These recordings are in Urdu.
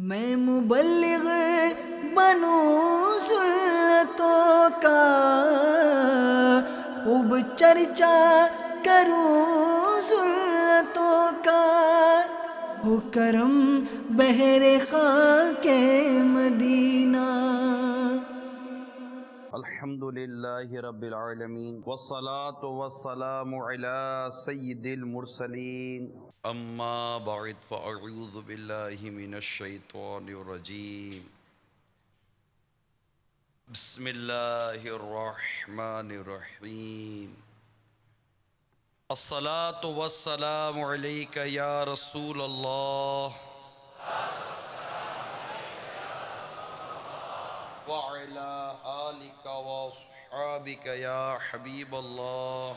میں مبلغ بنوں سنتوں کا، خوب چرچا کروں سنتوں کا، ہو کرم بہر خاک مدینہ۔ الحمدللہ رب العالمین والصلاة والسلام علی سید المرسلین، اما بعد فاعوذ باللہ من الشیطان الرجیم، بسم اللہ الرحمن الرحیم۔ الصلاة والسلام علیک یا رسول اللہ وعلى آلك وصحابك يا حبيب الله،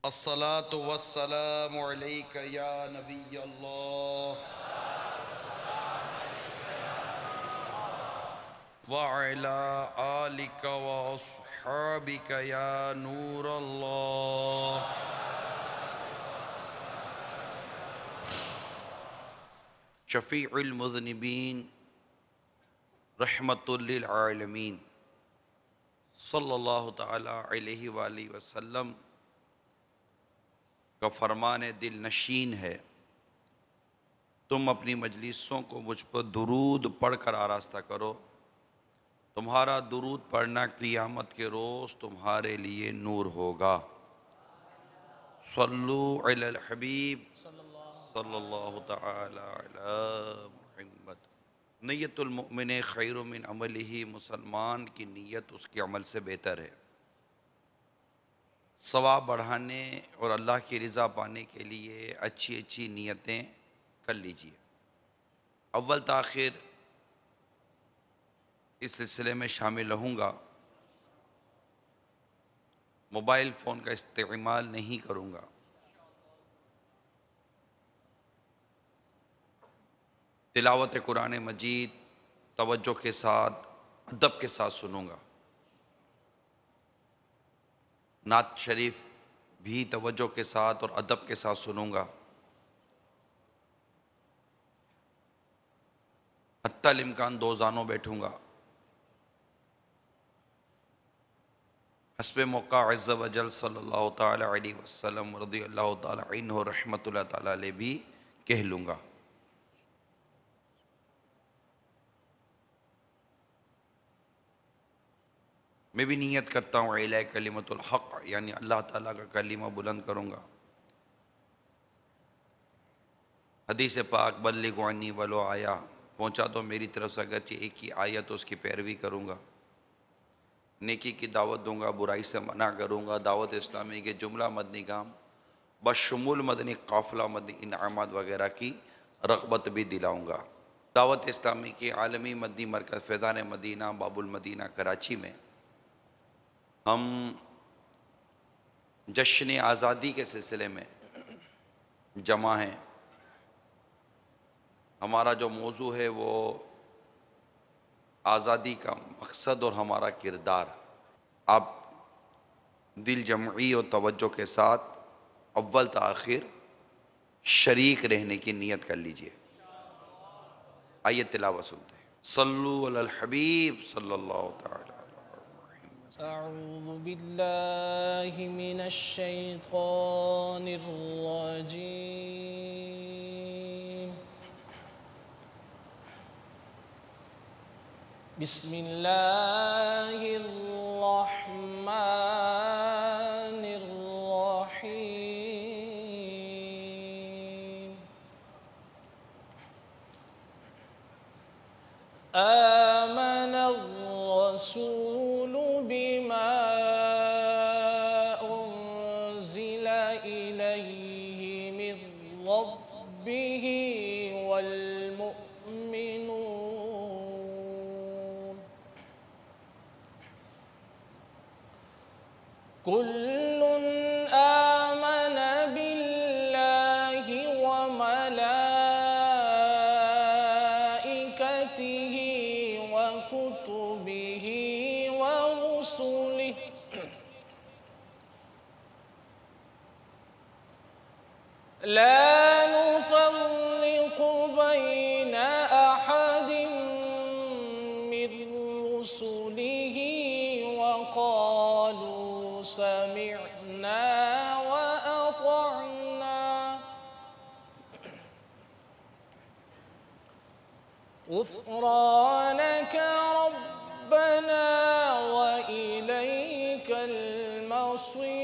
الصلاة والسلام عليك يا نبي الله وعلى آلك وصحابك يا نور الله۔ شفیع المذنبین رحمت للعالمین صلی اللہ تعالی علیہ وآلہ وسلم کا فرمان دل نشین ہے، تم اپنی مجلسوں کو مجھ پر درود پڑھ کر آراستہ کرو، تمہارا درود پڑھنا قیامت کے روز تمہارے لیے نور ہوگا۔ صلو علی الحبیب صلی اللہ تعالی علی محمد۔ نیت المؤمن خیر من عملہ، مسلمان کی نیت اس کے عمل سے بہتر ہے۔ ثواب بڑھانے اور اللہ کی رضا پانے کے لیے اچھی اچھی نیتیں کر لیجئے۔ اول تاخیر اس سلسلے میں شامل رہوں گا، موبائل فون کا استعمال نہیں کروں گا، تلاوت قرآن مجید توجہ کے ساتھ ادب کے ساتھ سنوں گا، نعت شریف بھی توجہ کے ساتھ اور ادب کے ساتھ سنوں گا، حتی الامکان دو زانوں بیٹھوں گا، حسب موقع عز و جل صلی اللہ تعالی علیہ وسلم رضی اللہ تعالی عنہ رحمت اللہ تعالی علیہ بھی کہہ لوں گا۔ میں بھی نیت کرتا ہوں اعلاء کلمۃ الحق، یعنی اللہ تعالیٰ کا کلمہ بلند کروں گا۔ حدیث پاک بلغ عنی ولو آیا، پہنچا تو میری طرف سے اگرچہ ایک ہی آیت، اس کی پیروی کروں گا، نیکی کی دعوت دوں گا، برائی سے منع کروں گا، دعوت اسلامی کے جملہ مدنی کام بشمول مدنی قافلہ مدنی انعامات وغیرہ کی رغبت بھی دلاؤں گا۔ دعوت اسلامی کے عالمی مدنی مرکز فیضان مدینہ باب المدینہ کراچی میں ہم جشن آزادی کے سلسلے میں جمع ہیں۔ ہمارا جو موضوع ہے وہ آزادی کا مقصد اور ہمارا کردار۔ آپ دل جمعی اور توجہ کے ساتھ اول تاخیر شریک رہنے کی نیت کر لیجئے۔ آئیے تلاوت سنتے ہیں۔ صلو علی الحبیب صلی اللہ تعالی۔ اعوذ باللہ من الشیطان الرجیم، بسم اللہ الرحمن الرحیم۔ آمن الرسول بما انزل الیہ من ربہ والمؤمنون، كل آمن بالله وملائكته وكتبه ورسله لا نفرق بين أحد من رسله وقالوا سمعنا وأطعنا غفرانك ربنا وإليك المصير.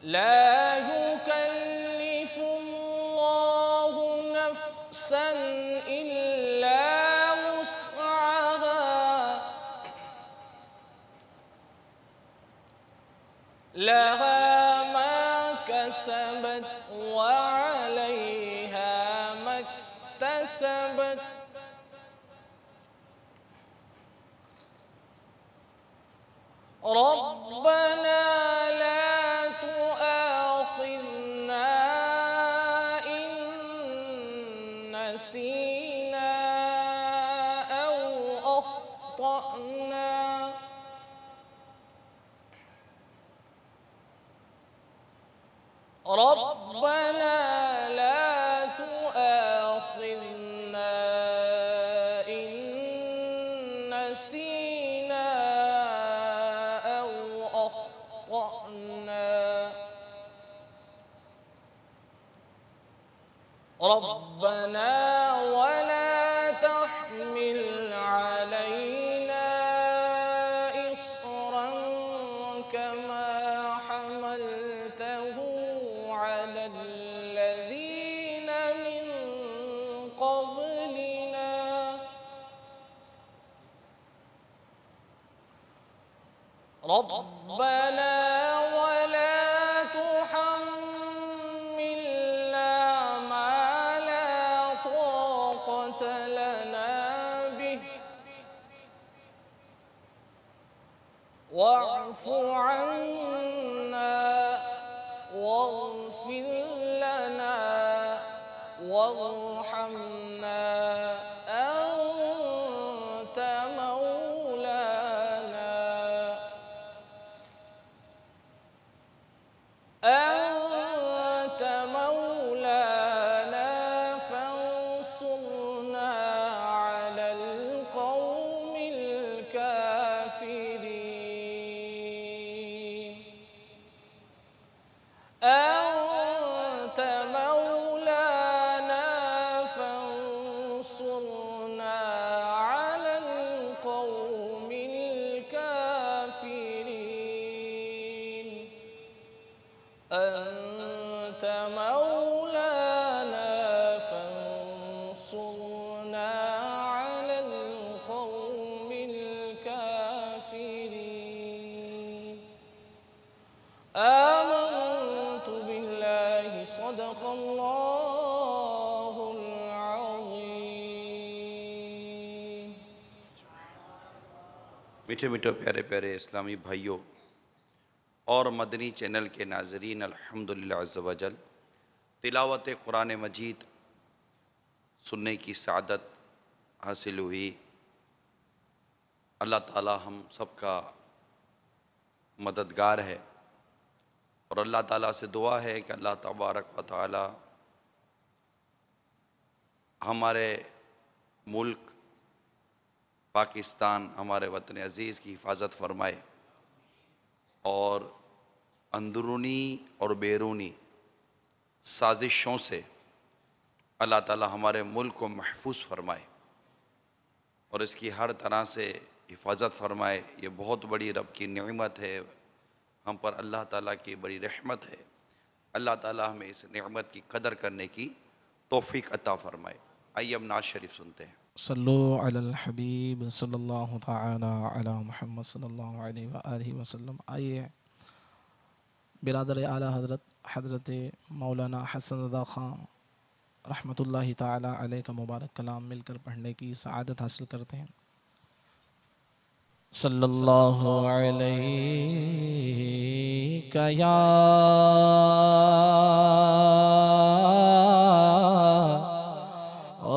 لا يكلف الله نفسا إلا وسعها لها ما كسبت وعليها ما اكتسبت ربنا لا تؤاخذنا إن نسينا أو أخطأنا ربنا لا تؤاخذنا إن نسينا أو أخطأنا ربنا ولا تحمل علينا إصرا كما حملته على الذين من قبلنا ربنا ولا تحملنا ما لا طاقة لنا به واعف عنا واغفر لنا وارحمنا أنت مولانا أنت مولانا فانصرنا على القوم الكافرين أنت مولانا فانصرنا على القوم الكافرين أنت مولانا فانصرنا على القوم الكافرين آمنت بالله صدق الله العظيم. میٹھے میٹھے پیارے پیارے اسلامی بھائیوں اور مدنی چینل کے ناظرین، الحمدللہ عز و جل تلاوت قرآن مجید سننے کی سعادت حاصل ہوئی. اللہ تعالی ہم سب کا مددگار ہے اور اللہ تعالیٰ سے دعا ہے کہ اللہ تبارک و تعالی ہمارے ملک پاکستان، ہمارے وطن عزیز کی حفاظت فرمائے اور اندرونی اور بیرونی سازشوں سے اللہ تعالیٰ ہمارے ملک کو محفوظ فرمائے اور اس کی ہر طرح سے حفاظت فرمائے. یہ بہت بڑی رب کی نعمت ہے، ہم پر اللہ تعالیٰ کی بڑی رحمت ہے. اللہ تعالیٰ ہمیں اس نعمت کی قدر کرنے کی توفیق عطا فرمائے. آئیے اب نعت شریف سنتے ہیں. صلو علی الحبیب صلی اللہ تعالی علی محمد صلی اللہ علیہ وآلہ وسلم. آئیے برادر اعلیٰ حضرت مولانا حسن رضا خان رحمۃ اللہ تعالی علیہ کا مبارک کلام مل کر پڑھنے کی سعادت حاصل کرتے ہیں. صلی اللہ علیہ یا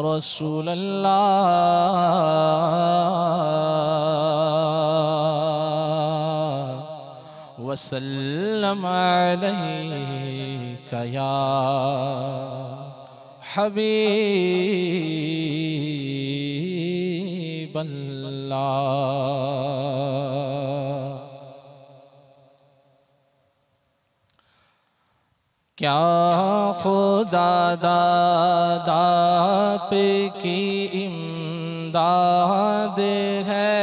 رسول اللہ وسلم علیک یا حبیب اللہ۔ کیا خدا داد آپ کی امداد ہے،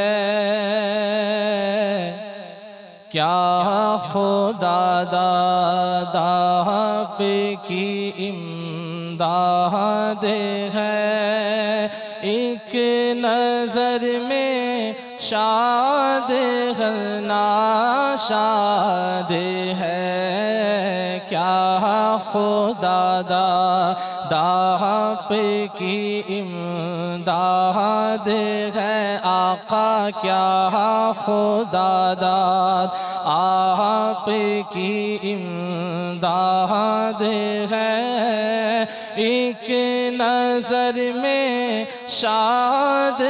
کیا خدا داد آپ کی امداد ہے، ایک نظر میں شاد ناشاد ہے، کیا خدا داد آپ کی امداد ہے، آقا کیا خدا داد آپ کی امداد ہے، ایک نظر میں شاد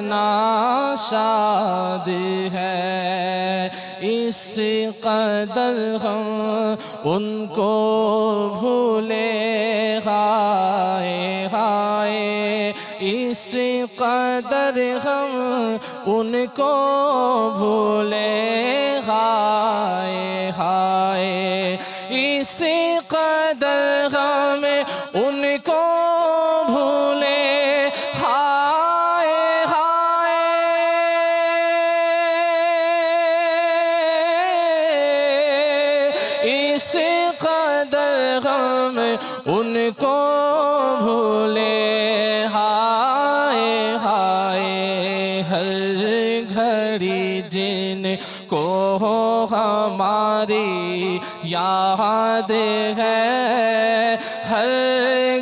ناشاد ہے، اس قدر ہم ان کو بھولے ہائے ہائے، اس قدر ہم ان کو بھولے ہائے ہائے، اس قدر ہم ان کو بھولے ہائے ہائے، اس قدر ہم ان کو بھولے ہائے ہائے، ہر گھڑی جن کو ہماری یاد ہے، ہر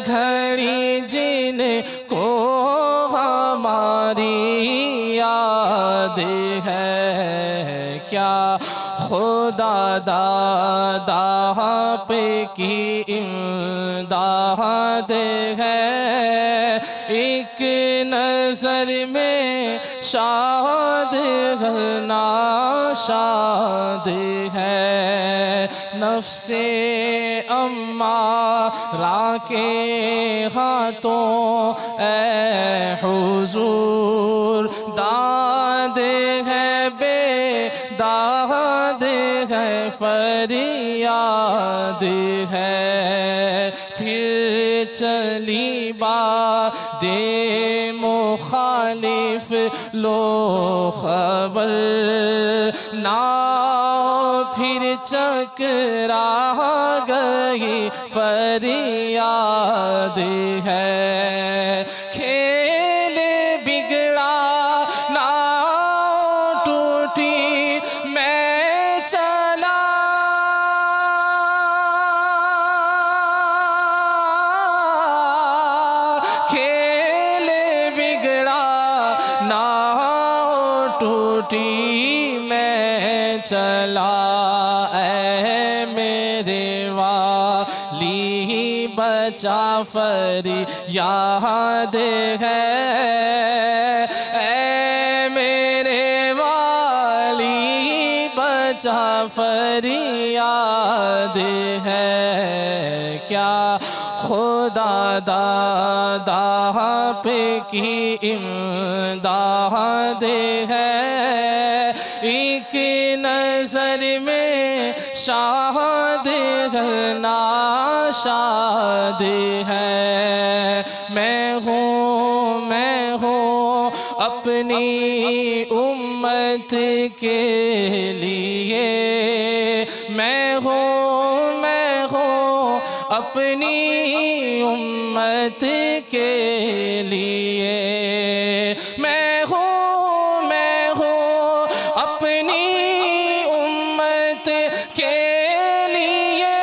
گھڑی جن کو ہماری یاد ہے، کیا خدا داد آپ کی امداد ہے، ایک نظر میں شاد ناشاد ہے، نفس امارہ کے ہاتھوں اے حضور داد ہے، بے داد ہے، فریاد ہے، پھر چلی باد مخالف لو خبر، نہ پھر چکرا گئی فریاد ہے، کھیل بگڑا ناؤ ٹوٹی میں چلا، کھیل بگڑا ناؤ ٹوٹی میں چلا، اے میرے والی بچا فریاد ہے، اے میرے والی بچا فریاد ہے، کیا خدا داد آپ کی امداد ہے، ایک نظر میں شاد ناشاد ہے، میں ہوں اپنی امت کے لیے، میں ہوں اپنی امت کے لیے، میں ہوں اپنی امت کے لیے،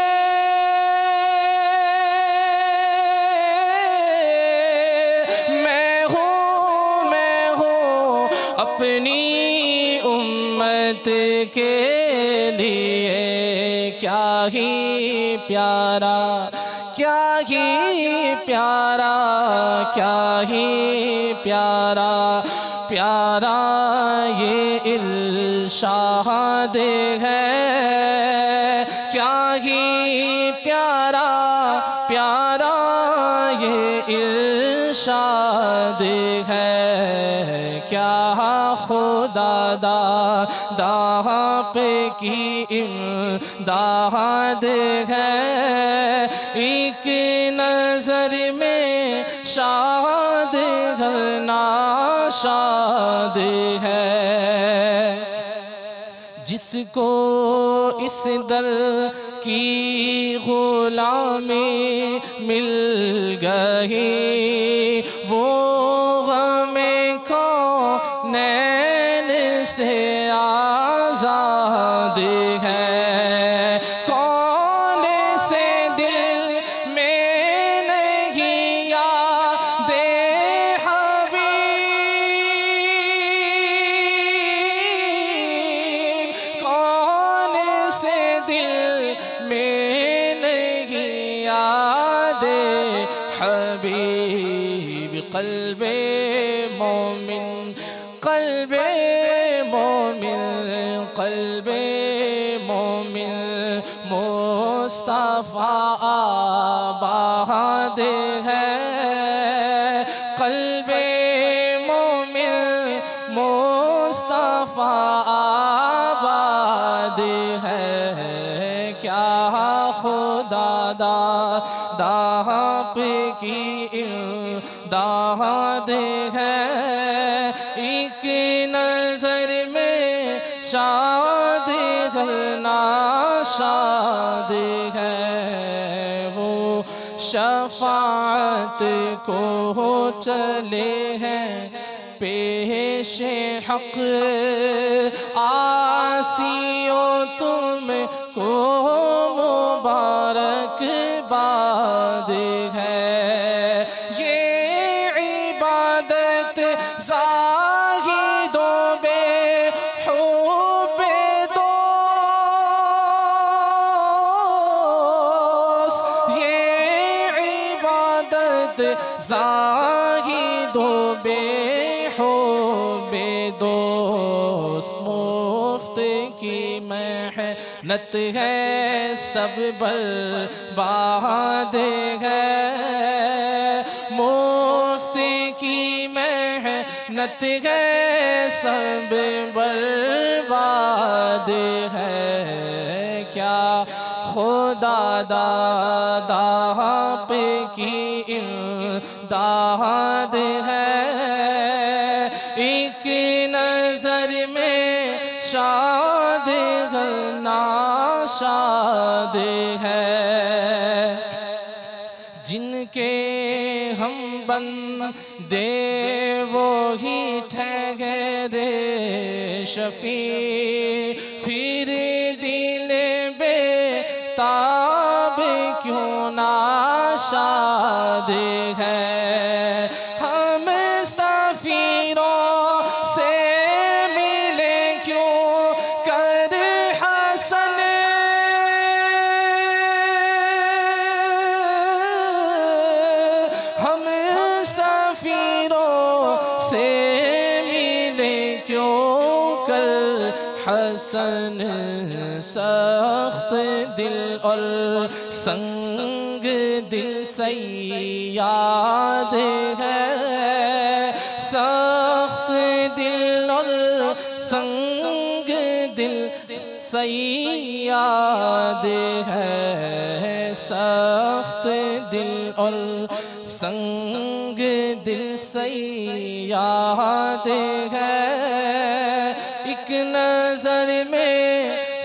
میں ہوں اپنی امت کے لیے، کیا ہی پیارا، کیا ہی پیارا، کیا ہی پیارا، پیارا یہ ارشاد ہے، پیارا پیارا یہ ارشاد ہے، کیا خدا داد آپ کی امداد ہے، ایک نظر میں شاد گھر ناشاد ہے، جس کو اس در کی غلامی مل گئی، وہ غم کونین سے آزاد ہے، کون سے دل میں نہیں یاد حبیب، کون سے دل میں نہیں یاد حبیب، قلب مومن قلب مومن قلب مومن مصطفیٰ آباد ہے، قلب مومن مصطفیٰ آباد ہے، کیا خدا داد آپ کی امداد ہے، ایک نظر میں شاد گھر ناشاد ہے، وہ شفاعت کو چلے ہیں پیش حق، آسیوں تم کو مبارک باد ہے، یہ عبادت زاہدوں بے حب دوست، یہ عبادت زاہدوں بے حب دوست، مفت کی محنت ہے سب برباد ہے، مفت کی محنت ہے سب برباد ہے، کیا خدا داد آپ کی امداد ہے، ایک نظر میں شاد گھر ناشاد ہے، جن کے ہم بندے وہی ٹھہرے شفیع، پھر دل بے تاب کیوں ناشاد ہے، ہم سفیروں سے ملے کیوں کر حسن، ہم سفیروں سے ملے کیوں کر حسن، سخت دل اور سنگ دل سیاد ہے، سخت دل اور سنگ دل سیاد ہے، سخت دل اور سنگ دل سیاد ہے، ایک نظر میں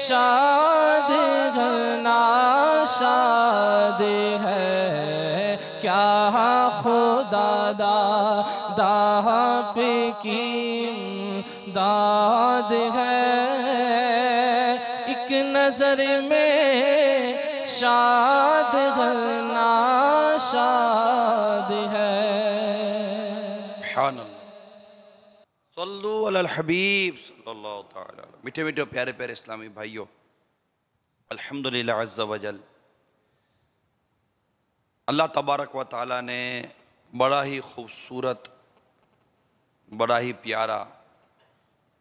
شاد گھر ناشاد ہے، کیا خدا داد آپ کی امداد ہے، ایک نظر میں شاد گھر ناشاد ہے۔ سبحان اللہ، صلو علی الحبیب صلی اللہ تعالی علیہ۔ میٹھے میٹھے پیارے پیارے اسلامی بھائیوں، الحمدللہ عز و جل، اللہ تبارک و تعالیٰ نے بڑا ہی خوبصورت، بڑا ہی پیارا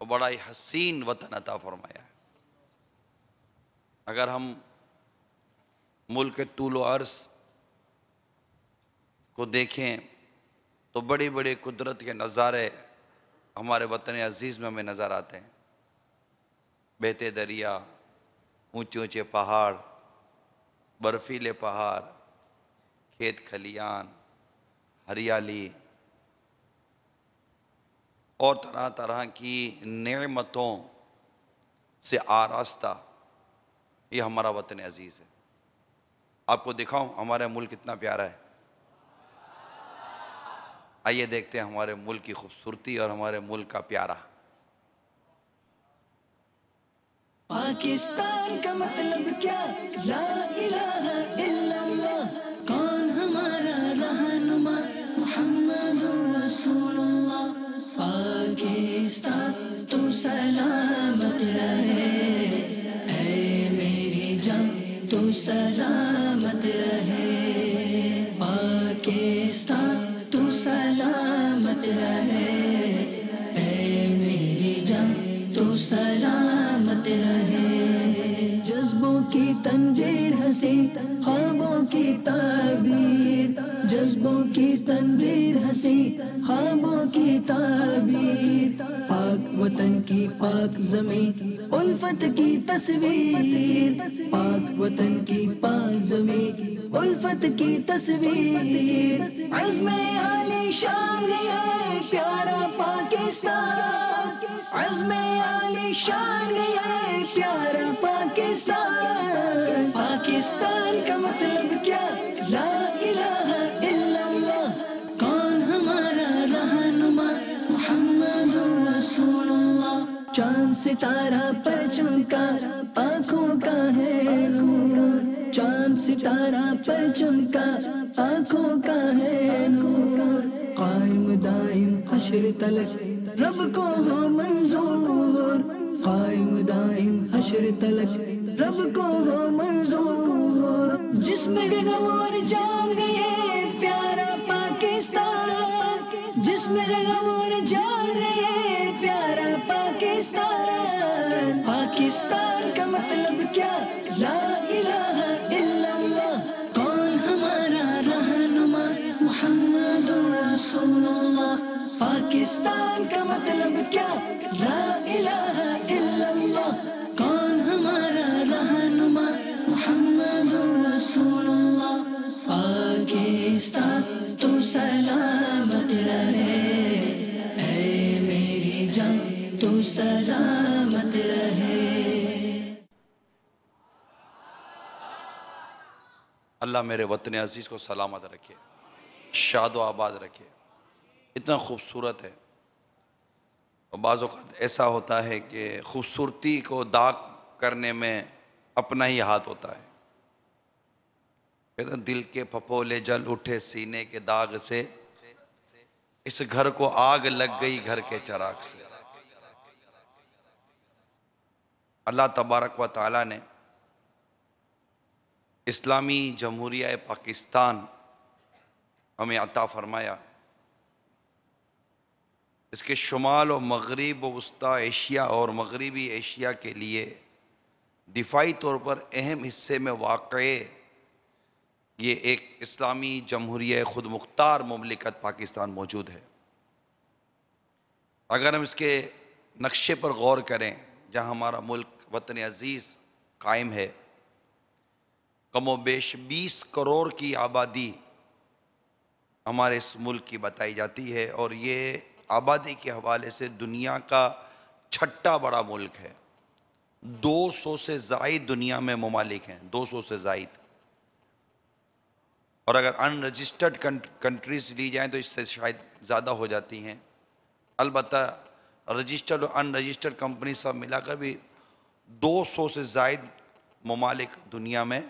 اور بڑا ہی حسین وطن عطا فرمایا ہے۔ اگر ہم ملک کے طول و عرض کو دیکھیں تو بڑی بڑی قدرت کے نظارے ہمارے وطن عزیز میں ہمیں نظر آتے ہیں. بہتے دریا، اونچے اونچے پہاڑ، برفیلے پہاڑ، کھیت کھلیان، ہریالی اور طرح طرح کی نعمتوں سے آراستہ یہ ہمارا وطن عزیز ہے. آپ کو دکھاؤں ہمارا ملک کتنا پیارا ہے. آئیے دیکھتے ہیں ہمارے ملک کی خوبصورتی اور ہمارے ملک کا پیارا. پاکستان کا مطلب کیا؟ لا الہ الا اللہ. کون ہمارا رہنما؟ محمد رسول اللہ. پاکستان تو سلامت رہے، اے میری جان تو سلامت رہے. پاکستان تو سلامت رہے، اے میری جان تو سلامت رہے. جذبوں کی تنویر ہنسی، خوابوں کی تعبیر. جذبوں کی تنویر ہنسی، خوابوں کی تعبیر. پاک وطن کی پاک زمین، الفت کی تصویر. پاک وطن کی پاک زمین، الفت کی تصویر. عزم عالی شان ہے پیارا پاکستان. عزم عالی شان ہے پیارا پاکستان. پاکستان کا مطلب کیا؟ لا الہ الا اللہ. کون ہمارا رہنما؟ محمد رسول اللہ. چاند ستارہ پر چمکا، آنکھوں کا ہے نور. چاند ستارہ پر چمکا، آنکھوں کا ہے نور. قائم دائم حشر تلک رب کو ہو منظور. قائم دائم حشر تلک رب کو ہو منظور. جسم غم اور جان یہ پیارا پاکستان. جسم غم اور جان یہ پیارا پاکستان. پاکستان کا مطلب کیا؟ لا الہ الا اللہ. کون ہمارا رہنما؟ محمد رسول اللہ. پاکستان کا مطلب کیا؟ لا الہ الا اللہ. کون ہمارا رہنما؟ محمد رسول اللہ. پاکستان تو سلامت رہے، اے میری جان تو سلامت رہے. اللہ میرے وطن عزیز کو سلامت رکھے، شاد و آباد رکھے. اتنا خوبصورت ہے. اور بعض اوقات ایسا ہوتا ہے کہ خوبصورتی کو داغ کرنے میں اپنا ہی ہاتھ ہوتا ہے. کہتے ہیں دل کے پھپھولے جل اٹھے سینے کے داغ سے، اس گھر کو آگ لگ گئی گھر کے چراغ سے. اللہ تبارک و تعالیٰ نے اسلامی جمہوریہ پاکستان ہمیں عطا فرمایا. اس کے شمال و مغرب و وسطی ایشیا اور مغربی ایشیا کے لیے دفاعی طور پر اہم حصے میں واقع یہ ایک اسلامی جمہوریہ خود مختار مملکت پاکستان موجود ہے. اگر ہم اس کے نقشے پر غور کریں جہاں ہمارا ملک وطن عزیز قائم ہے، کم و بیش 20 کروڑ کی آبادی ہمارے اس ملک کی بتائی جاتی ہے، اور یہ آبادی کے حوالے سے دنیا کا 6واں بڑا ملک ہے. 200 سے زائد دنیا میں ممالک ہیں، 200 سے زائد. اور اگر ان رجسٹرڈ کنٹریز لی جائیں تو اس سے شاید زیادہ ہو جاتی ہیں. البتہ رجسٹرڈ اور ان رجسٹرڈ کمپنی سب ملا کر بھی 200 سے زائد ممالک دنیا میں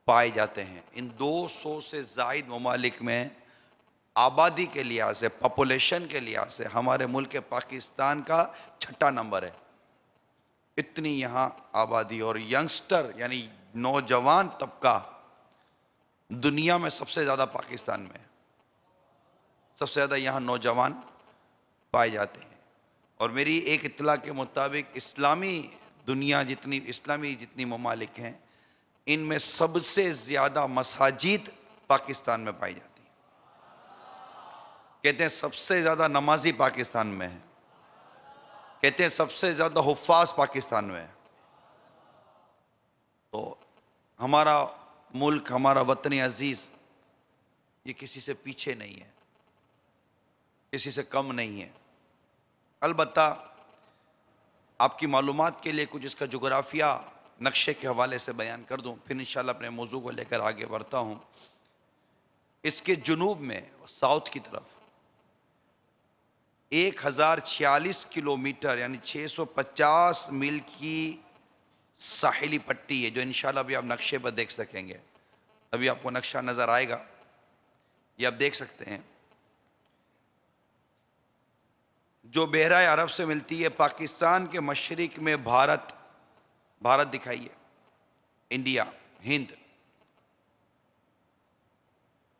پائے جاتے ہیں. ان 200 سے زائد ممالک میں آبادی کے لحاظ سے، پاپولیشن کے لحاظ سے ہمارے ملک پاکستان کا 6واں نمبر ہے. اتنی یہاں آبادی اور ینگسٹر یعنی نوجوان طبقہ دنیا میں سب سے زیادہ پاکستان میں، سب سے زیادہ یہاں نوجوان پائے جاتے ہیں. اور میری ایک اطلاع کے مطابق اسلامی دنیا جتنی ممالک ہیں ان میں سب سے زیادہ مساجد پاکستان میں پائی جاتی ہیں. کہتے ہیں سب سے زیادہ نمازی پاکستان میں ہیں. کہتے ہیں سب سے زیادہ حفاظ پاکستان میں ہیں. تو ہمارا ملک، ہمارا وطن عزیز یہ کسی سے پیچھے نہیں ہے، کسی سے کم نہیں ہے. البتہ آپ کی معلومات کے لیے کچھ اس کا جغرافیہ نقشے کے حوالے سے بیان کر دوں، پھر انشاءاللہ اپنے موضوع کو لے کر آگے بڑھتا ہوں. اس کے جنوب میں ساؤتھ کی طرف 1046 کلومیٹر یعنی 650 میل کی ساحلی پٹی ہے، جو انشاءاللہ ابھی آپ نقشے پر دیکھ سکیں گے. ابھی آپ کو نقشہ نظر آئے گا، یہ آپ دیکھ سکتے ہیں، جو بحیرہ عرب سے ملتی ہے. پاکستان کے مشرق میں بھارت دکھائیے، انڈیا، ہند.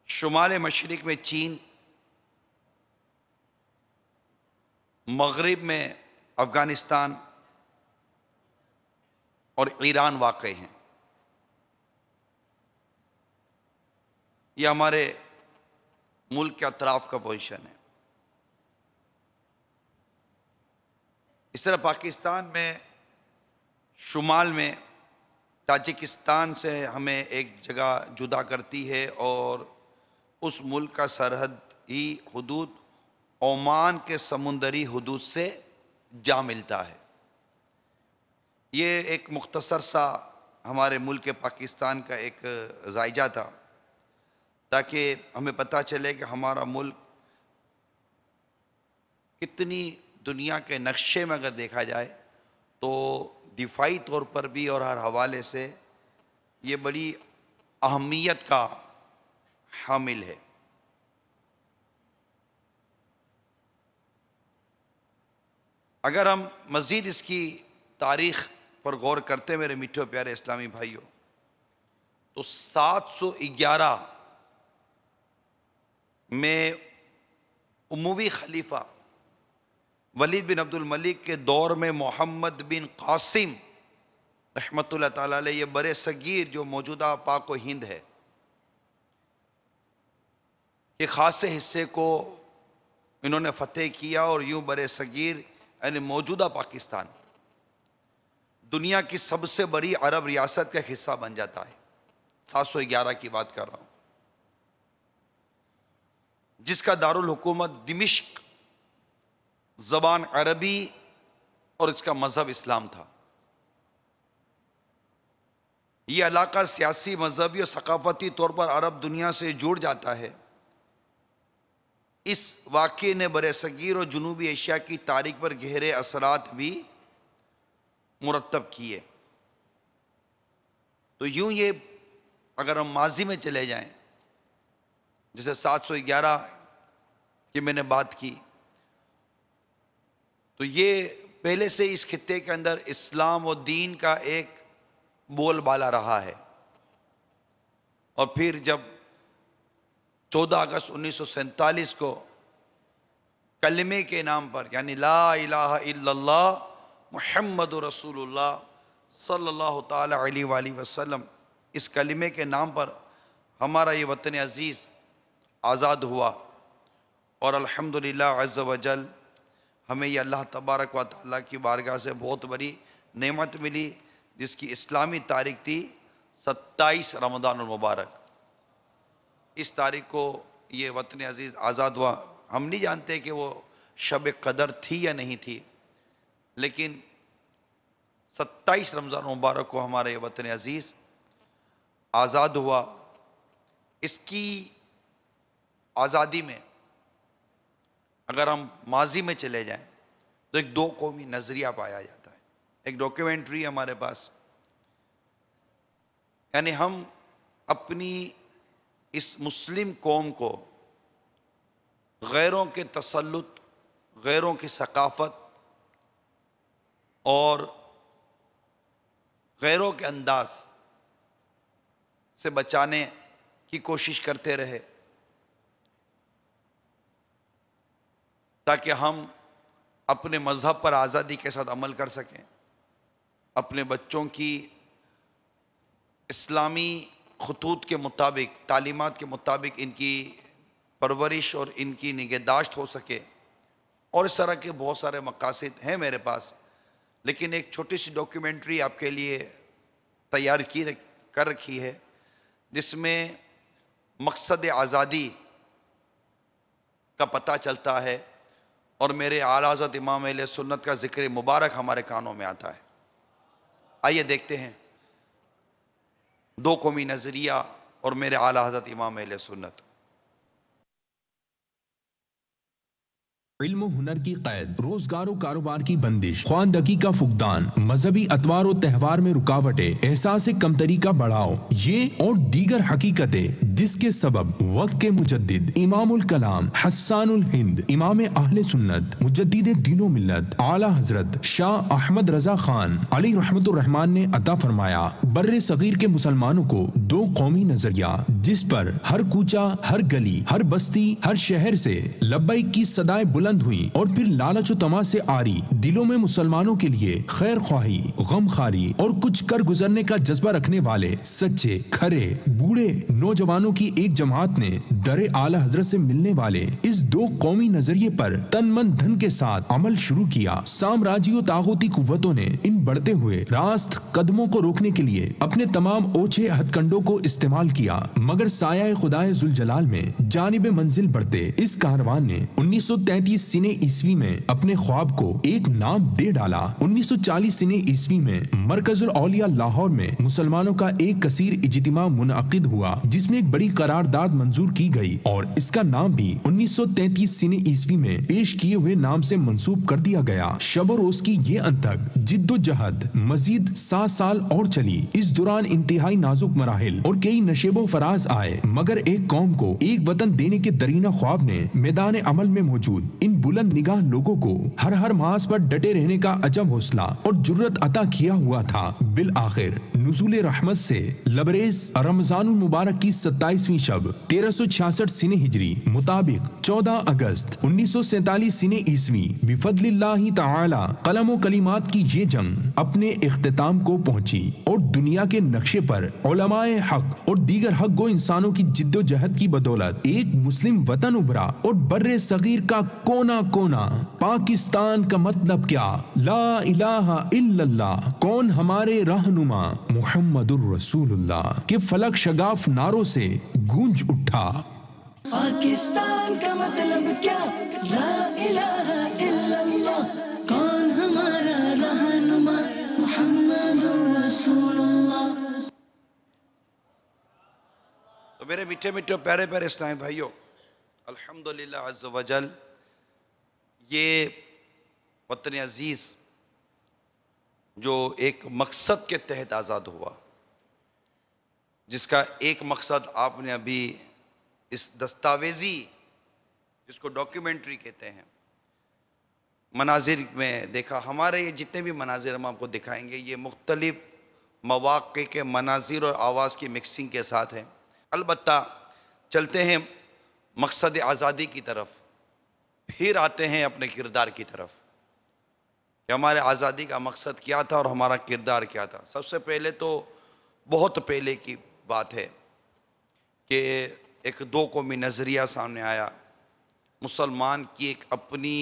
شمال مشرق میں چین، مغرب میں افغانستان اور ایران واقع ہیں. یہ ہمارے ملک کے اطراف کا پوزیشن ہے. اس طرح پاکستان میں شمال میں تاجکستان سے ہمیں ایک جگہ جدا کرتی ہے، اور اس ملک کا سرحدی حدود عمان کے سمندری حدود سے جا ملتا ہے. یہ ایک مختصر سا ہمارے ملک پاکستان کا ایک زائجہ تھا، تاکہ ہمیں پتہ چلے کہ ہمارا ملک کتنی دنیا کے نقشے میں اگر دیکھا جائے تو دفاعی طور پر بھی اور ہر حوالے سے یہ بڑی اہمیت کا حامل ہے. اگر ہم مزید اس کی تاریخ پر غور کرتے میرے میٹھے پیارے اسلامی بھائیوں، تو 711 میں اموی خلیفہ ولید بن عبد الملک کے دور میں محمد بن قاسم رحمۃ اللہ تعالیٰ علیہ، یہ بر صغیر جو موجودہ پاک و ہند ہے، یہ خاصے حصے کو انہوں نے فتح کیا، اور یوں بر صغیر یعنی موجودہ پاکستان دنیا کی سب سے بڑی عرب ریاست کا حصہ بن جاتا ہے. 711 کی بات کر رہا ہوں، جس کا دارالحکومت دمشق، زبان عربی اور اس کا مذہب اسلام تھا. یہ علاقہ سیاسی، مذہبی اور ثقافتی طور پر عرب دنیا سے جڑ جاتا ہے. اس واقعے نے بر صغیر اور جنوبی ایشیا کی تاریخ پر گہرے اثرات بھی مرتب کیے. تو یوں یہ اگر ہم ماضی میں چلے جائیں، جیسے 711 کی میں نے بات کی، تو یہ پہلے سے اس خطے کے اندر اسلام و دین کا ایک بول بالا رہا ہے. اور پھر جب 14 اگست 1947 کو کلمے کے نام پر، یعنی لا الہ الا اللہ محمد رسول اللہ صلی اللہ تعالی علیہ وآلہ وسلم، اس کلمے کے نام پر ہمارا یہ وطن عزیز آزاد ہوا. اور الحمدللہ عز و جل ہمیں یہ اللہ تبارک و تعالیٰ کی بارگاہ سے بہت بڑی نعمت ملی، جس کی اسلامی تاریخ تھی 27 رمضان المبارک. اس تاریخ کو یہ وطن عزیز آزاد ہوا. ہم نہیں جانتے کہ وہ شب قدر تھی یا نہیں تھی، لیکن 27 رمضان مبارک کو ہمارا یہ وطن عزیز آزاد ہوا. اس کی آزادی میں اگر ہم ماضی میں چلے جائیں تو ایک دو قومی نظریہ پایا جاتا ہے. ایک ڈاکیومنٹری ہے ہمارے پاس، یعنی ہم اپنی اس مسلم قوم کو غیروں کے تسلط، غیروں کی ثقافت اور غیروں کے انداز سے بچانے کی کوشش کرتے رہے، تاکہ ہم اپنے مذہب پر آزادی کے ساتھ عمل کر سکیں، اپنے بچوں کی اسلامی خطوط کے مطابق، تعلیمات کے مطابق ان کی پرورش اور ان کی نگہداشت ہو سکے، اور اس طرح کے بہت سارے مقاصد ہیں میرے پاس. لیکن ایک چھوٹی سی ڈاکیومنٹری آپ کے لیے تیار کر رکھی ہے، جس میں مقصد آزادی کا پتہ چلتا ہے اور میرے اعلیٰ حضرت امام اہل سنت کا ذکر مبارک ہمارے کانوں میں آتا ہے. آئیے دیکھتے ہیں دو قومی نظریہ اور میرے اعلیٰ حضرت امام اہل سنت. علم و ہنر کی قید، روزگار و کاروبار کی بندش، خواندگی کا فقدان، مذہبی اتوار و تہوار میں رکاوٹیں، احساس کمتری کا بڑھاؤ، یہ اور دیگر حقیقتیں جس کے سبب وقت کے مجدد امام الکلام حسان الہند امام اہل سنت مجدد دین و ملت اعلیٰ حضرت شاہ احمد رضا خان علی رحمت الرحمن نے عطا فرمایا. بر صغیر کے مسلمانوں کو دو قومی نظریہ جس پر ہر کوچہ، ہر گلی، ہر بستی، ہر شہر سے لبیک کی صدائیں بلند ہوئی، اور پھر لالچ و طمع سے آری دلوں میں مسلمانوں کے لیے خیر خواہی، غم خاری اور کچھ کر گزرنے کا جذبہ رکھنے والے سچے، کھرے، بوڑھے نوجوانوں کی ایک جماعت نے در اعلیٰ حضرت سے ملنے والے اس دو قومی نظریے پر تن من دھن کے ساتھ عمل شروع کیا. سامراجی و طاغوتی قوتوں نے ان بڑھتے ہوئے راست قدموں کو روکنے کے لیے اپنے تمام اوچھے ہتھ کنڈوں کو استعمال کیا، مگر سایہ خدائے ذوالجلال میں جانب منزل بڑھتے اس کاروان نے 1933 سنے عیسوی میں اپنے خواب کو ایک نام دے ڈالا. 1940 سنے عیسوی میں مرکز الاولیاء لاہور میں مسلمانوں کا ایک کثیر اجتماع منعقد ہوا، جس میں ایک بڑی قرارداد منظور کی گئی اور اس کا نام بھی 1933 سنے عیسوی میں پیش کیے ہوئے نام سے منسوب کر دیا گیا. شب و روز کی یہ انتھک جد و جہد مزید 7 سال اور چلی. اس دوران انتہائی نازک مراحل اور کئی نشیب و فراز آئے، مگر ایک قوم کو ایک وطن دینے کے درینہ خواب نے میدان عمل میں موجود ان بلند نگاہ لوگوں کو ہر محاذ پر ڈٹے رہنے کا عجب حوصلہ اور جرت عطا کیا ہوا تھا. بالآخر نزول رحمت سے لبریز رمضان المبارک کی 27ویں شب 1366 سنے ہجری مطابق 14 اگست 1947 سنے عیسوی بفضل اللہ تعالی قلم و کلمات کی یہ جنگ اپنے اختتام کو پہنچی، اور دنیا کے نقشے پر علماء حق اور دیگر حق گو انسانوں کی جد و جہد کی بدولت ایک مسلم وطن ابھرا، اور بر صغیر کا کونا کونا پاکستان کا مطلب کیا، لا الہ الا اللہ، کون ہمارے رہنما محمد الرسول اللہ کے فلک شگاف ناروں سے گونج اٹھا. پاکستان کا مطلب کیا، لا الہ الا اللہ، کون ہمارا رہنما محمد الرسول اللہ. تو میرے میٹھے میٹھے پیارے پیارے اسلامی بھائیوں، الحمدللہ عز و جل یہ وطن عزیز جو ایک مقصد کے تحت آزاد ہوا، جس کا ایک مقصد آپ نے ابھی اس دستاویزی، جس کو ڈاکیومنٹری کہتے ہیں، مناظر میں دیکھا. ہمارے یہ جتنے بھی مناظر ہم آپ کو دکھائیں گے یہ مختلف مواقع کے مناظر اور آواز کی مکسنگ کے ساتھ ہیں. البتہ چلتے ہیں مقصد آزادی کی طرف، پھر آتے ہیں اپنے کردار کی طرف کہ ہمارے آزادی کا مقصد کیا تھا اور ہمارا کردار کیا تھا. سب سے پہلے تو بہت پہلے کی بات ہے کہ ایک دو قومی نظریہ سامنے آیا. مسلمان کی ایک اپنی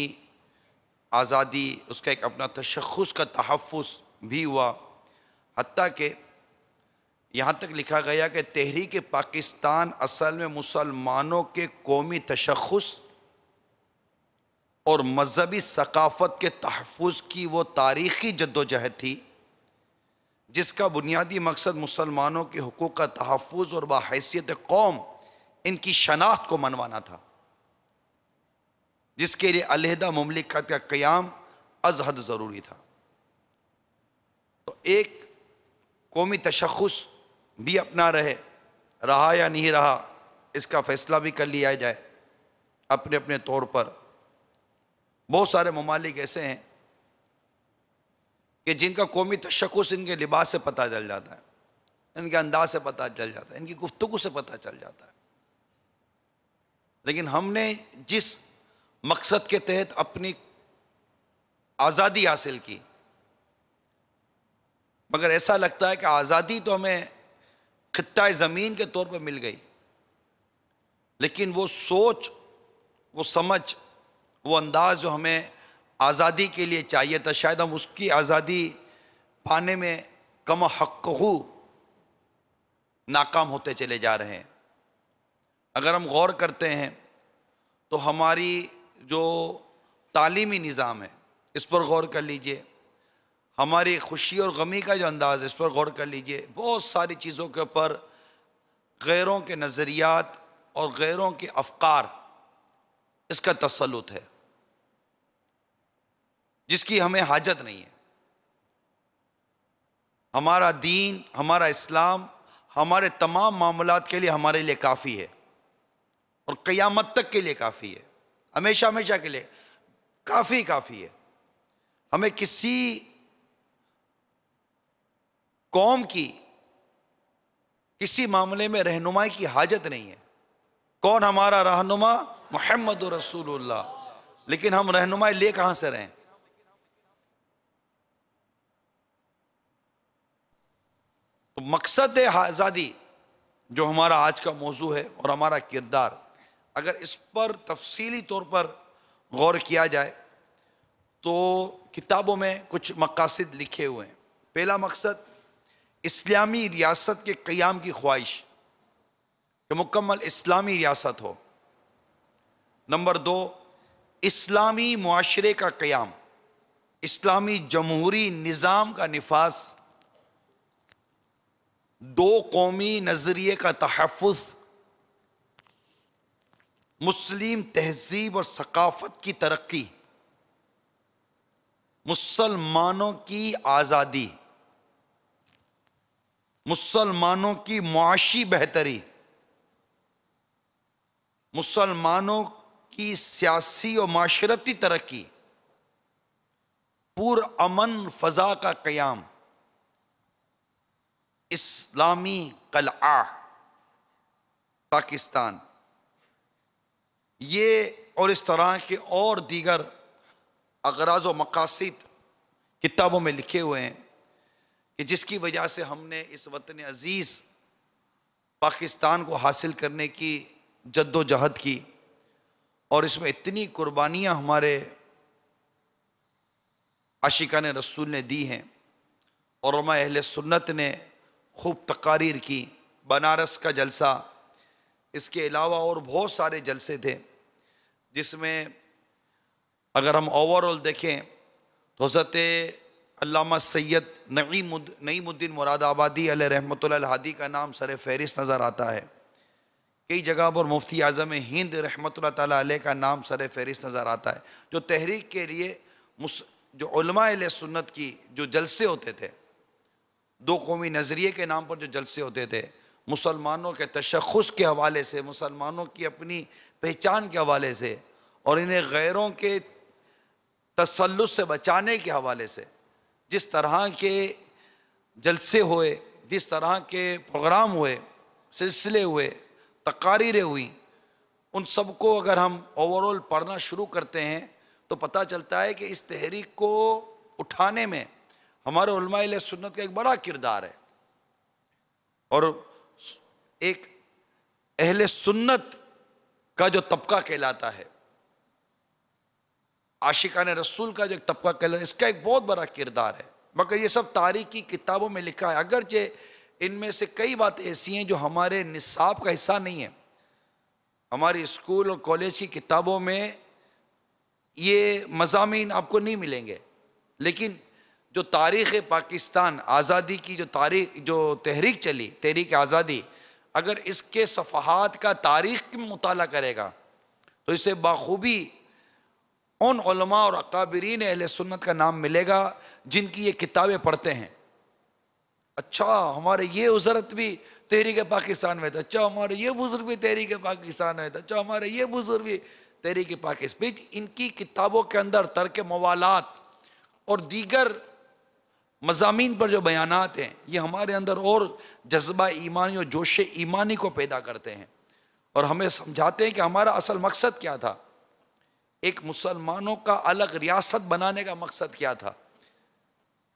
آزادی، اس کا ایک اپنا تشخص کا تحفظ بھی ہوا، حتیٰ کہ یہاں تک لکھا گیا کہ تحریک پاکستان اصل میں مسلمانوں کے قومی تشخص اور مذہبی ثقافت کے تحفظ کی وہ تاریخی جد و جہد تھی جس کا بنیادی مقصد مسلمانوں کے حقوق کا تحفظ اور بحیثیت قوم ان کی شناخت کو منوانا تھا، جس کے لیے علیحدہ مملکت کا قیام از حد ضروری تھا. تو ایک قومی تشخص بھی اپنا رہا یا نہیں رہا، اس کا فیصلہ بھی کر لیا جائے اپنے اپنے طور پر. بہت سارے ممالک ایسے ہیں کہ جن کا قومی تشخص ان کے لباس سے پتہ چل جاتا ہے، ان کے انداز سے پتہ چل جاتا ہے، ان کی گفتگو سے پتہ چل جاتا ہے. لیکن ہم نے جس مقصد کے تحت اپنی آزادی حاصل کی، مگر ایسا لگتا ہے کہ آزادی تو ہمیں خطہ زمین کے طور پر مل گئی، لیکن وہ سوچ، وہ سمجھ، وہ انداز جو ہمیں آزادی کے لیے چاہیے تھا، شاید ہم اس کی آزادی پانے میں کم حق ہو ناکام ہوتے چلے جا رہے ہیں۔ اگر ہم غور کرتے ہیں تو ہماری جو تعلیمی نظام ہے اس پر غور کر لیجئے، ہماری خوشی اور غمی کا جو انداز ہے اس پر غور کر لیجئے، بہت ساری چیزوں کے اوپر غیروں کے نظریات اور غیروں کے افکار، اس کا تسلط ہے جس کی ہمیں حاجت نہیں ہے۔ ہمارا دین، ہمارا اسلام ہمارے تمام معاملات کے لیے ہمارے لیے کافی ہے، اور قیامت تک کے لیے کافی ہے، ہمیشہ ہمیشہ کے لیے کافی ہے۔ ہمیں کسی قوم کی کسی معاملے میں رہنمائی کی حاجت نہیں ہے۔ کون ہمارا رہنما؟ محمد رسول اللہ۔ لیکن ہم رہنمائی لے کہاں سے رہے ہیں؟ تو مقصد آزادی جو ہمارا آج کا موضوع ہے اور ہمارا کردار، اگر اس پر تفصیلی طور پر غور کیا جائے تو کتابوں میں کچھ مقاصد لکھے ہوئے ہیں۔ پہلا مقصد اسلامی ریاست کے قیام کی خواہش، کہ مکمل اسلامی ریاست ہو۔ نمبر 2، اسلامی معاشرے کا قیام، اسلامی جمہوری نظام کا نفاذ، دو قومی نظریے کا تحفظ، مسلم تہذیب اور ثقافت کی ترقی، مسلمانوں کی آزادی، مسلمانوں کی معاشی بہتری، مسلمانوں کی سیاسی و معاشرتی ترقی، پرامن فضا کا قیام، اسلامی قلعہ پاکستان، یہ اور اس طرح کے اور دیگر اغراض و مقاصد کتابوں میں لکھے ہوئے ہیں کہ جس کی وجہ سے ہم نے اس وطن عزیز پاکستان کو حاصل کرنے کی جد و جہد کی، اور اس میں اتنی قربانیاں ہمارے عاشقان رسول نے دی ہیں، اور علماء اہل سنت نے خوب تقاریر کی۔ بنارس کا جلسہ، اس کے علاوہ اور بہت سارے جلسے تھے جس میں اگر ہم اوورآل دیکھیں تو حضرت علامہ سید نعیم الدین مراد آبادی علیہ رحمۃ اللہ الہادی کا نام سر فہرست نظر آتا ہے۔ کئی جگہ پر مفتی اعظم ہند رحمۃ اللہ تعالیٰ علیہ کا نام سر فہرست نظر آتا ہے، جو تحریک کے لیے جو علماء اہل سنت کی جو جلسے ہوتے تھے، دو قومی نظریے کے نام پر جو جلسے ہوتے تھے، مسلمانوں کے تشخص کے حوالے سے، مسلمانوں کی اپنی پہچان کے حوالے سے، اور انہیں غیروں کے تسلط سے بچانے کے حوالے سے جس طرح کے جلسے ہوئے، جس طرح کے پروگرام ہوئے، سلسلے ہوئے، تقاریریں ہوئیں، ان سب کو اگر ہم اوورآل پڑھنا شروع کرتے ہیں تو پتہ چلتا ہے کہ اس تحریک کو اٹھانے میں ہمارے علماء اہل سنت کا ایک بڑا کردار ہے، اور ایک اہل سنت کا جو طبقہ کہلاتا ہے، عاشقان رسول کا جو ایک طبقہ کہلاتا ہے، اس کا ایک بہت بڑا کردار ہے۔ مگر یہ سب تاریخی کتابوں میں لکھا ہے، اگرچہ ان میں سے کئی باتیں ایسی ہیں جو ہمارے نصاب کا حصہ نہیں ہیں۔ ہماری اسکول اور کالج کی کتابوں میں یہ مضامین آپ کو نہیں ملیں گے، لیکن جو تاریخ پاکستان آزادی کی جو تحریک چلی، تحریک آزادی، اگر اس کے صفحات کا تاریخ میں مطالعہ کرے گا تو اسے بخوبی ان علماء اور اکابرین اہل سنت کا نام ملے گا جن کی یہ کتابیں پڑھتے ہیں۔ اچھا ہمارے یہ حضرت بھی تحریک پاکستان میں تھا، اچھا ہمارے یہ بزرگ بھی تحریک پاکستان میں تھا، اچھا ہمارے یہ بزرگ بھی تحریک پاکستان۔ ان کی کتابوں کے اندر ترک موالات اور دیگر مضامین پر جو بیانات ہیں، یہ ہمارے اندر اور جذبہ ایمانی اور جوش ایمانی کو پیدا کرتے ہیں، اور ہمیں سمجھاتے ہیں کہ ہمارا اصل مقصد کیا تھا۔ ایک مسلمانوں کا الگ ریاست بنانے کا مقصد کیا تھا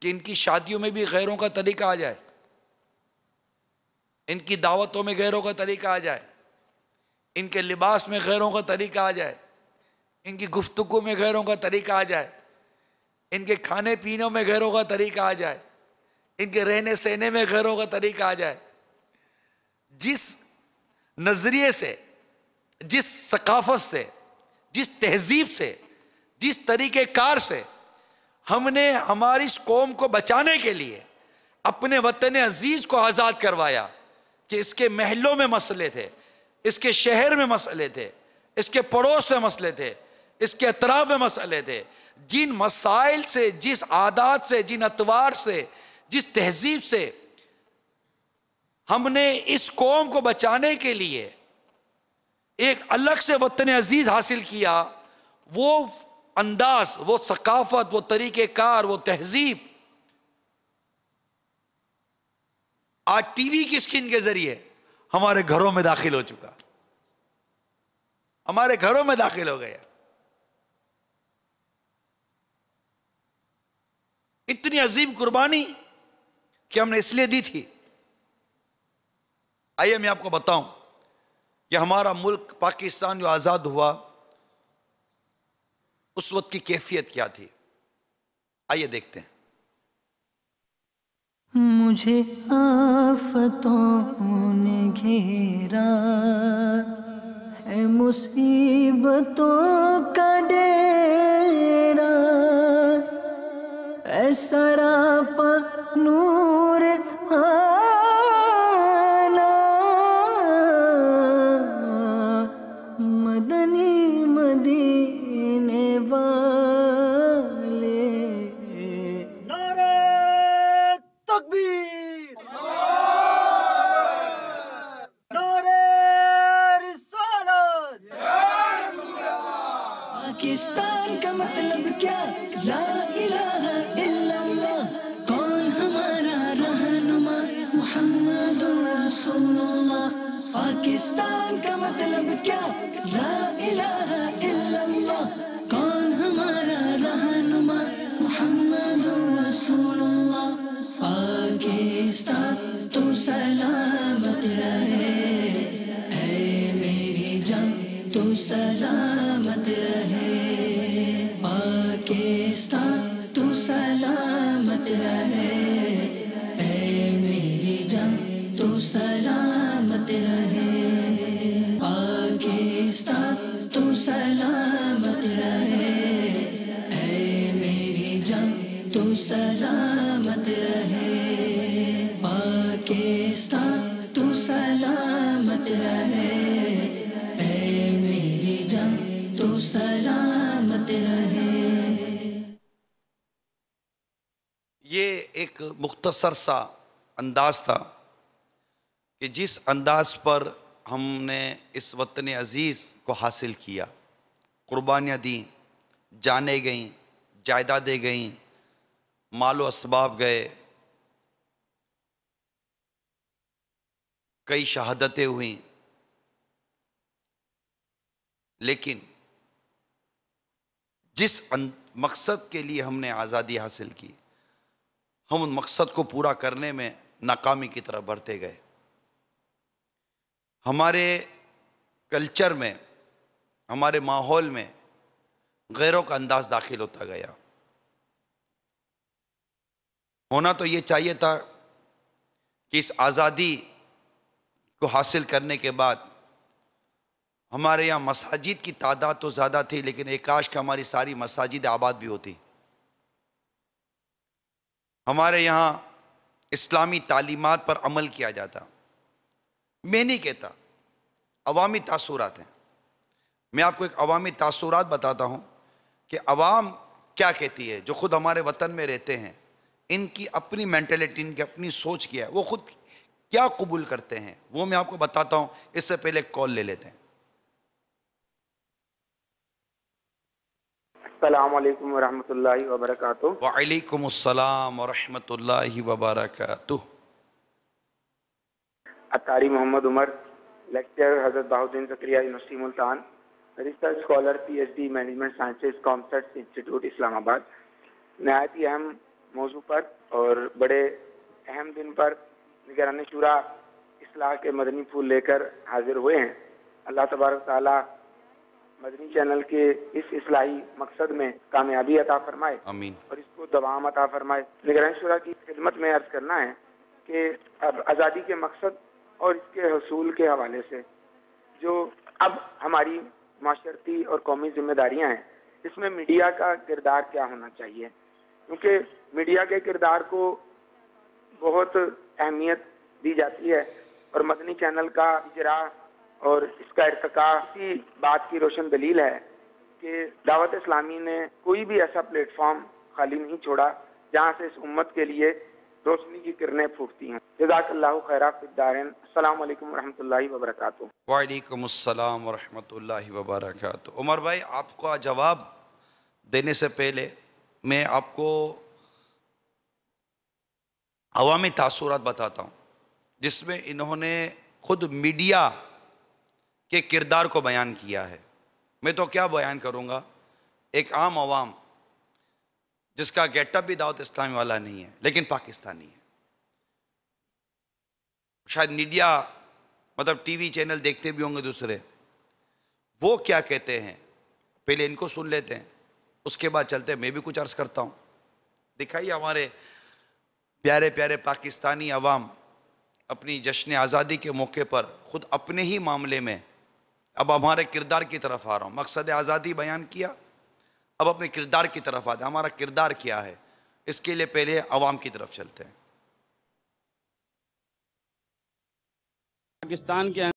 کہ ان کی شادیوں میں بھی غیروں کا طریقہ آ جائے، ان کی دعوتوں میں غیروں کا طریقہ آ جائے، ان کے لباس میں غیروں کا طریقہ آ جائے، ان کی گفتگو میں غیروں کا طریقہ آ جائے، ان کے کھانے پینے میں غیروں کا طریقہ آ جائے، ان کے رہنے سہنے میں غیروں کا طریقہ آ جائے. جس نظریے سے، جس ثقافت سے، جس تہذیب سے، جس طریقہ کار سے ہم نے ہماری اس قوم کو بچانے کے لیے اپنے وطن عزیز کو آزاد کروایا کہ اس کے محلوں میں مسئلے تھے، اس کے شہر میں مسئلے تھے، اس کے پڑوس میں مسئلے تھے، اس کے اطراف میں مسئلے تھے، جن مسائل سے، جس عادات سے، جن اطوار سے، جس تہذیب سے ہم نے اس قوم کو بچانے کے لیے ایک الگ سے وطن عزیز حاصل کیا، وہ انداز، وہ ثقافت، وہ طریقہ کار، وہ تہذیب آج ٹی وی کی اسکرین کے ذریعے ہمارے گھروں میں داخل ہو چکا، ہمارے گھروں میں داخل ہو گیا. اتنی عظیم قربانی کہ ہم نے اس لیے دی تھی. آئیے میں آپ کو بتاؤں کہ ہمارا ملک پاکستان جو آزاد ہوا اس وقت کی کیفیت کیا تھی. آئیے دیکھتے ہیں. مجھے آفتوں نے گھیرا ہے، مصیبتوں کا ڈیرا، اے سراپا نور آنا، مدنی مدینے والے. نعرہ تکبیر، نعرہ رسالت. پاکستان کا مطلب کیا؟ لا الہ الا اللہ. کون ہمارا رہنما؟ محمد رسول اللہ. پاکستان کا مطلب کیا؟ لا الہ الا اللہ. کون ہمارا رہنما؟ محمد رسول اللہ. پاکستان تو سلامت رہے، اے میری جان تو سلامت رہے. پاکستان تو سلامت رہے، اے میری جان تو سلامت رہے. پاکستان تو سلامت رہے، اے میری جان تو سلامت رہے. پاکستان تو سلامت رہے، اے میری جان تو سلامت رہے. یہ ایک مختصر سا انداز تھا کہ جس انداز پر ہم نے اس وطن عزیز کو حاصل کیا، قربانیاں دیں، جانیں گئیں، جائیدادیں گئیں، مال و اسباب گئے، کئی شہادتیں ہوئیں، لیکن جس مقصد کے لیے ہم نے آزادی حاصل کی، ہم ان مقصد کو پورا کرنے میں ناکامی کی طرف بڑھتے گئے. ہمارے کلچر میں، ہمارے ماحول میں غیروں کا انداز داخل ہوتا گیا. ہونا تو یہ چاہیے تھا کہ اس آزادی کو حاصل کرنے کے بعد ہمارے یہاں مساجد کی تعداد تو زیادہ تھی، لیکن ایک کاش کہ ہماری ساری مساجد آباد بھی ہوتی. ہمارے یہاں اسلامی تعلیمات پر عمل کیا جاتا. میں نہیں کہتا، عوامی تاثرات ہیں. میں آپ کو ایک عوامی تاثرات بتاتا ہوں کہ عوام کیا کہتی ہے. جو خود ہمارے وطن میں رہتے ہیں، ان کی اپنی مینٹلٹی، ان کی اپنی سوچ کیا ہے، وہ خود کیا قبول کرتے ہیں، وہ میں آپ کو بتاتا ہوں. اس سے پہلے ایک کال لے لیتے ہیں. السلام علیکم ورحمۃ اللہ وبرکاتہ. وعلیکم السلام ورحمۃ اللہ وبرکاتہ. اتاری محمد عمر، لیکچر حضرت Bahauddin Zakariya university Multan, research scholar P H D management sciences COMSATS institute Islamabad. نہایت ہی اہم موضوع پر اور بڑے اہم دن پر نگران شورا اصلاح کے مدنی پھول لے کر حاضر ہوئے ہیں۔ اللہ تبارک تعالیٰ مدنی چینل کے اس اصلاحی مقصد میں کامیابی عطا فرمائے آمین۔ اور اس کو دوام عطا فرمائے۔ نگران شورا کی خدمت میں عرض کرنا ہے کہ اب آزادی کے مقصد اور اس کے حصول کے حوالے سے جو اب ہماری معاشرتی اور قومی ذمہ داریاں ہیں، اس میں میڈیا کا کردار کیا ہونا چاہیے، کیونکہ میڈیا کے کردار کو بہت اہمیت دی جاتی ہے اور مدنی چینل کا اجرا اور اس کا ارتقاء اسی بات کی روشن دلیل ہے کہ دعوت اسلامی نے کوئی بھی ایسا پلیٹ فارم خالی نہیں چھوڑا جہاں سے اس امت کے لیے روشنی کی کرنیں پھوٹتی ہیں۔ جزاک اللہ خیرہ فی الدارین۔ السلام علیکم ورحمۃ اللہ وبرکاتہ۔ وعلیکم السلام ورحمۃ اللہ وبرکاتہ۔ عمر بھائی، آپ کا جواب دینے سے پہلے میں آپ کو عوامی تاثرات بتاتا ہوں جس میں انہوں نے خود میڈیا کے کردار کو بیان کیا ہے۔ میں تو کیا بیان کروں گا، ایک عام عوام جس کا گیٹ اپ بھی دعوت اسلامی والا نہیں ہے لیکن پاکستانی ہے، شاید میڈیا مطلب ٹی وی چینل دیکھتے بھی ہوں گے دوسرے، وہ کیا کہتے ہیں پہلے ان کو سن لیتے ہیں، اس کے بعد چلتے ہیں۔ میں بھی کچھ عرض کرتا ہوں۔ دکھائیے ہمارے پیارے پیارے پاکستانی عوام اپنی جشن آزادی کے موقع پر خود اپنے ہی معاملے میں، اب ہمارے کردار کی طرف آ رہا ہوں، مقصد آزادی بیان کیا، اب اپنے کردار کی طرف آتے ہیں۔ ہمارا کردار کیا ہے، اس کے لیے پہلے عوام کی طرف چلتے ہیں۔ پاکستان کے